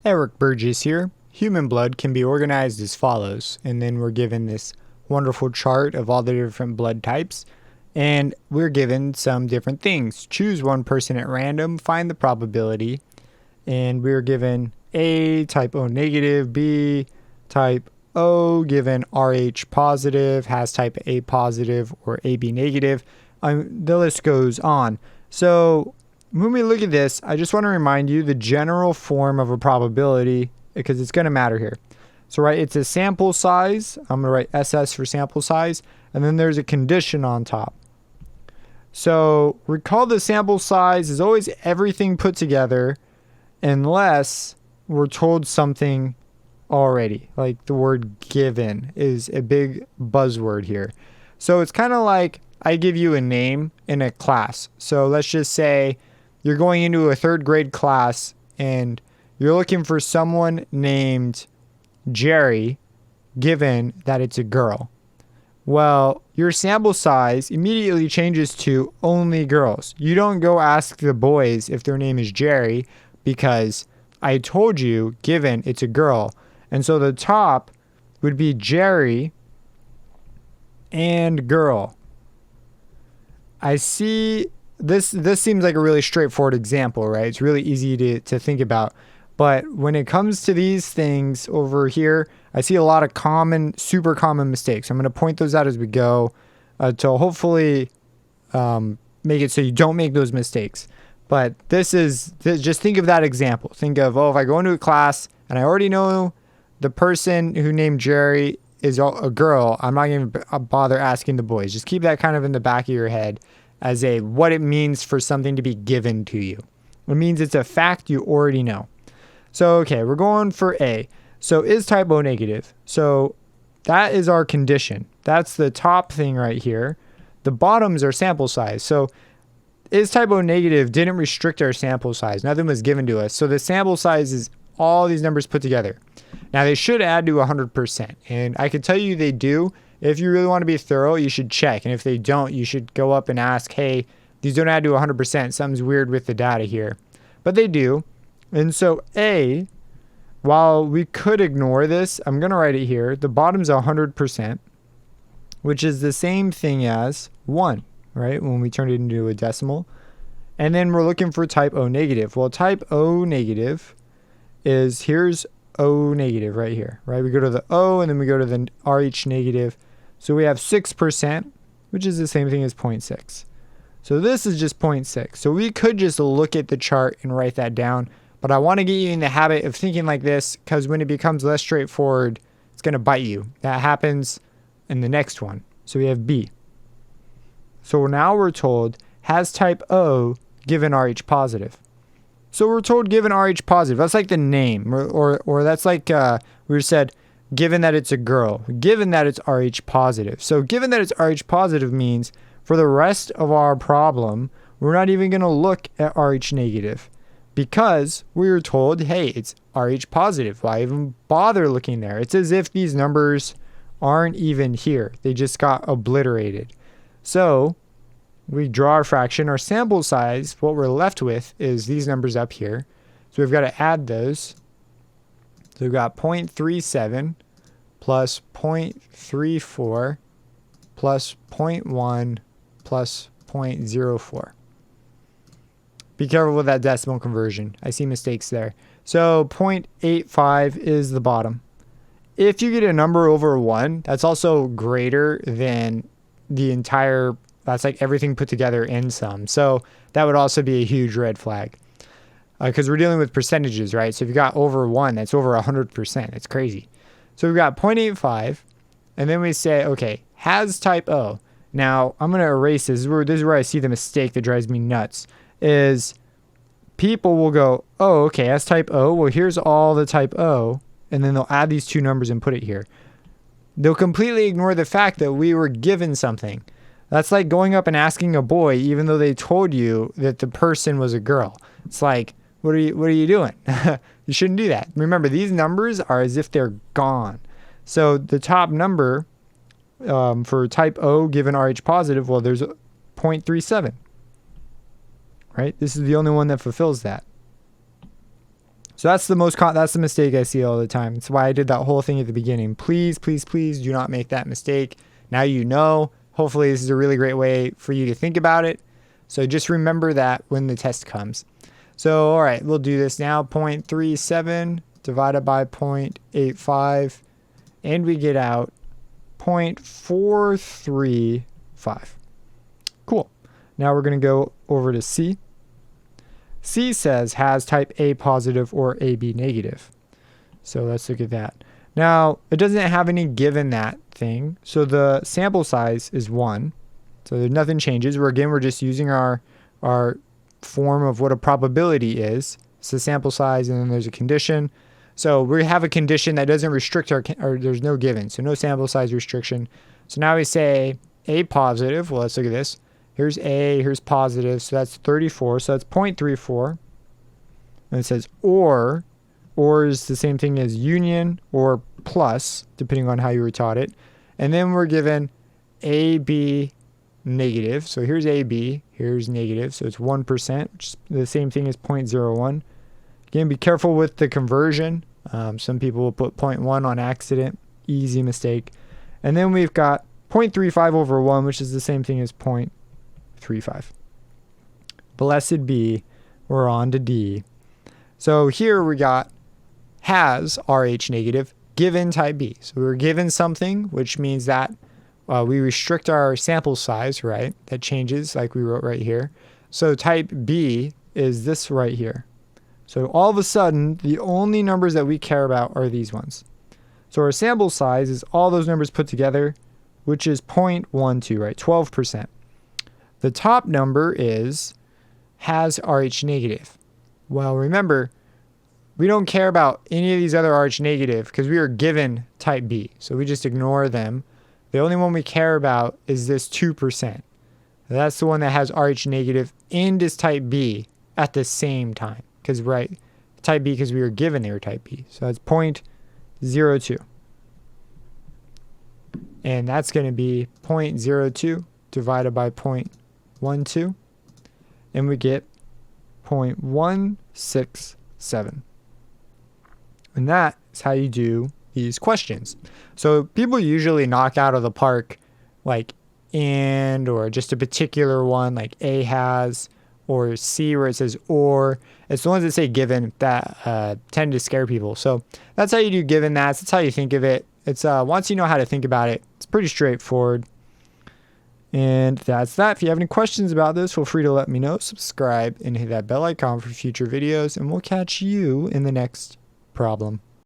Eric Burgess here. Human blood can be organized as follows, and then we're given this wonderful chart of all the different blood types, and we're given some different things. Choose one person at random, find the probability, and we're given A type O negative, B type O given Rh positive, has type A positive, or AB negative. The list goes on. So when we look at this, I just want to remind you the general form of a probability, because it's going to matter here. So it's a sample size. I'm going to write SS for sample size, and then there's a condition on top. So recall the sample size is always everything put together unless we're told something already. Like the word given is a big buzzword here. So it's kind of like I give you a name in a class. So let's just say you're going into a third grade class and you're looking for someone named Jerry, given that it's a girl. Well, your sample size immediately changes to only girls. You don't go ask the boys if their name is Jerry because I told you, given it's a girl. And so the top would be Jerry and girl. I see this seems like a really straightforward example, right? It's really easy to think about. But when it comes to these things over here, I see a lot of super common mistakes. I'm going to point those out as we go to hopefully make it so you don't make those mistakes. But just think of that example. Think of, if I go into a class and I already know the person who named Jerry is a girl, I'm not going to bother asking the boys. Just keep that kind of in the back of your head as what it means for something to be given to you. It means it's a fact you already know. So, okay, we're going for A. So is type O negative? So that is our condition. That's the top thing right here. The bottoms are sample size. So is type O negative didn't restrict our sample size. Nothing was given to us. So the sample size is all these numbers put together. Now they should add to 100%. And I can tell you they do. If you really want to be thorough, you should check. And if they don't, you should go up and ask, hey, these don't add to 100%. Something's weird with the data here. But they do. And so A, while we could ignore this, I'm going to write it here. The bottom's 100%, which is the same thing as 1, right? When we turn it into a decimal. And then we're looking for type O negative. Well, type O negative is, here's O negative right here, right? We go to the O and then we go to the Rh negative. So we have 6%, which is the same thing as 0.6. So this is just 0.6. So we could just look at the chart and write that down. But I want to get you in the habit of thinking like this, because when it becomes less straightforward, it's going to bite you. That happens in the next one. So we have B. So now we're told, has type O given Rh positive? So we're told given Rh positive. That's like the name. Or that's like we said, given that it's a girl. Given that it's Rh positive. So given that it's Rh positive means for the rest of our problem, we're not even going to look at Rh negative. Because we were told, hey, it's Rh positive. Why even bother looking there? It's as if these numbers aren't even here. They just got obliterated. So we draw our fraction. Our sample size, what we're left with is these numbers up here. So we've got to add those. So we've got 0.37 plus 0.34 plus 0.1 plus 0.04. Be careful with that decimal conversion. I see mistakes there. So 0.85 is the bottom. If you get a number over 1, that's also greater than the entire, that's like everything put together in sum. So that would also be a huge red flag. Because we're dealing with percentages, right? So if you got over 1, that's over 100%. It's crazy. So we've got 0.85. And then we say, okay, has type O. Now, I'm going to erase this. This is where I see the mistake that drives me nuts. Is people will go, oh, okay, as type O, well, here's all the type O, and then they'll add these two numbers and put it here. They'll completely ignore the fact that we were given something. That's like going up and asking a boy, even though they told you that the person was a girl. It's like, what are you doing? You shouldn't do that. Remember, these numbers are as if they're gone. So the top number for type O given Rh positive, well, there's 0.37. Right? This is the only one that fulfills that. So that's that's the mistake I see all the time. That's why I did that whole thing at the beginning. Please, please, please do not make that mistake. Now you know. Hopefully this is a really great way for you to think about it. So just remember that when the test comes. So, all right, we'll do this now. 0.37 divided by 0.85, and we get out 0.435. Cool. Now we're going to go over to C. C says has type A positive or AB negative. So let's look at that. Now, it doesn't have any given that thing. So the sample size is 1. So nothing changes. We're just using our form of what a probability is. It's the sample size, and then there's a condition. So we have a condition that doesn't restrict or there's no given. So no sample size restriction. So now we say A positive. Well, let's look at this. Here's A, here's positive, so that's 34, so that's 0.34. And it says or is the same thing as union or plus, depending on how you were taught it. And then we're given AB negative, so here's AB, here's negative, so it's 1%, which is the same thing as 0.01. Again, be careful with the conversion. Some people will put 0.1 on accident, easy mistake. And then we've got 0.35 over 1, which is the same thing as 0.35. Blessed be, we're on to D. So here we got has RH negative given type B. So we were given something, which means that we restrict our sample size, right? That changes like we wrote right here. So type B is this right here. So all of a sudden, the only numbers that we care about are these ones. So our sample size is all those numbers put together, which is 0.12, right? 12%. The top number has RH negative. Well, remember, we don't care about any of these other RH negative because we are given type B. So we just ignore them. The only one we care about is this 2%. That's the one that has RH negative and is type B at the same time. Because, right, type B because we were given they were type B. So that's 0.02. And that's going to be 0.02 divided by 0.12. And we get 0.167. And that is how you do these questions. So people usually knock out of the park like and or just a particular one like A has or C where it says or. It's the ones that say given that tend to scare people. So that's how you do given that. That's how you think of it. It's once you know how to think about it, it's pretty straightforward. And that's that. If you have any questions about this, feel free to let me know. Subscribe and hit that bell icon for future videos. And we'll catch you in the next problem.